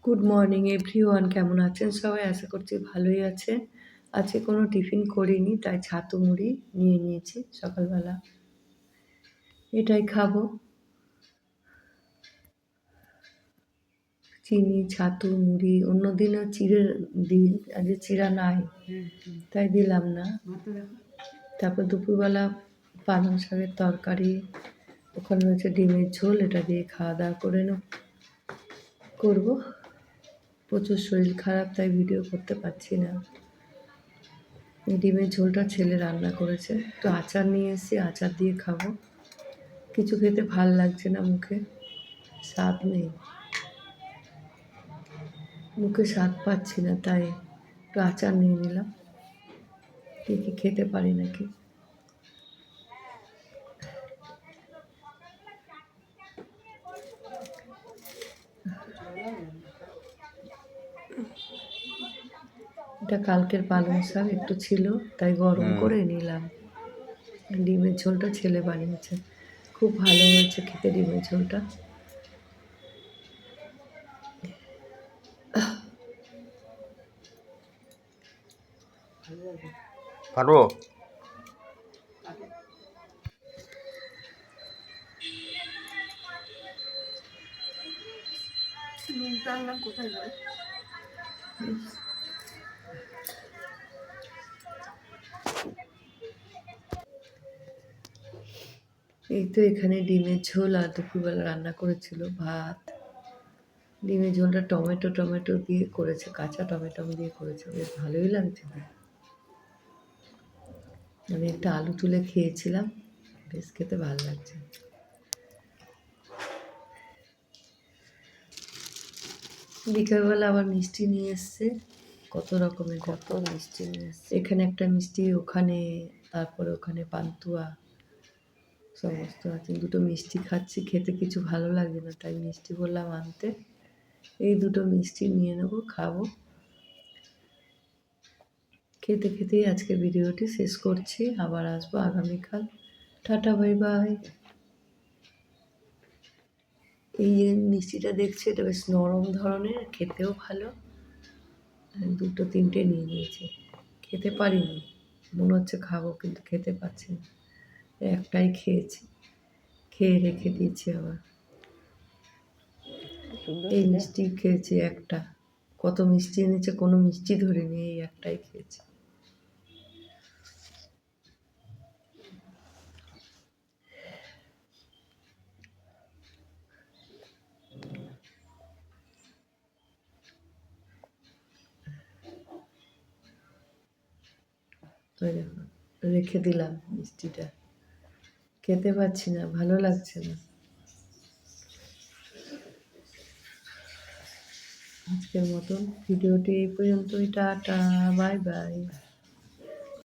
Good morning everyone, কেমন আছেন সবাই? আশা করছি ভালোই আছেন। আজকে কোনো টিফিন করিনি, তাই ছাতু মুড়ি নিয়ে নিয়েছি সকালবেলা। এটাই খাবো। চিনি, ছাতু, মুড়ি। অন্যদিনও চিড়ে দিই, আজকে চিড়া নাই, তাই দিলাম না। তারপর দুপুরবেলা পালং শাকের তরকারি, ওখানে হচ্ছে ডিমের ঝোল, এটা দিয়ে খাওয়া দাওয়া করবো। প্রচুর শরীর খারাপ, তাই ভিডিও করতে পারছি না। এই ডিমের ঝোলটা ছেলে রান্না করেছে, তো আচার নিয়ে এসেছি, আচার দিয়ে খাবো। কিছু খেতে ভাল লাগছে না, মুখে স্বাদ নেই, মুখে স্বাদ পাচ্ছি না, তাই একটু আচার নিয়ে নিলাম, কি খেতে পারি নাকি। এটা কালকের পালং শাক একটু ছিল, তাই গরম করে নিলাম। ডিমের ঝোলটা ছেলে বানিয়েছে, খুব ভালো হয়েছে খেতে ডিমের ঝোলটা। পারবো? কোথায় যাবে? এই তো এখানে ডিমের ঝোল আর দুপুরবেলা রান্না করেছিল ভাত। ডিমের ঝোলটা টমেটো দিয়ে করেছে, কাঁচা টমেটো দিয়ে করেছে, বেশ ভালোই লাগছে। আমি একটা আলু তুলে খেয়েছিলাম, বেশ খেতে ভালো লাগছে। বিকালবেলা আবার মিষ্টি নিয়ে এসছে, কত রকমের কত মিষ্টি নিয়ে এসছে। এখানে একটা মিষ্টি, ওখানে, তারপরে ওখানে পান্তুয়া সমস্ত আছে। দুটো মিষ্টি খাচ্ছি, খেতে কিছু ভালো লাগে না, তাই মিষ্টি বললাম আনতে। এই দুটো মিষ্টি নিয়ে নেবো, খাবো। খেতে খেতেই আজকে ভিডিওটি শেষ করছি, আবার আসবো আগামীকাল। Tata, bye bye. এই যে মিষ্টিটা দেখছি, এটা বেশ নরম ধরনের, খেতেও ভালো। দুটো তিনটে নিয়ে নিয়েছি, খেতে পারিনি, মনে হচ্ছে খাবো কিন্তু খেতে পারছি না। একটাই খেয়েছি, খেয়ে রেখে দিয়েছি আবার। এই মিষ্টি খেয়েছি একটা, কত মিষ্টি এনেছে কোনো মিষ্টি ধরিনি, এই একটাই খেয়েছি। ওই দেখো, রেখে দিলাম মিষ্টিটা, খেতে পাচ্ছি না, ভালো লাগছে না। আজকের মতন ভিডিওটি এই পর্যন্তই। Tata, bye bye.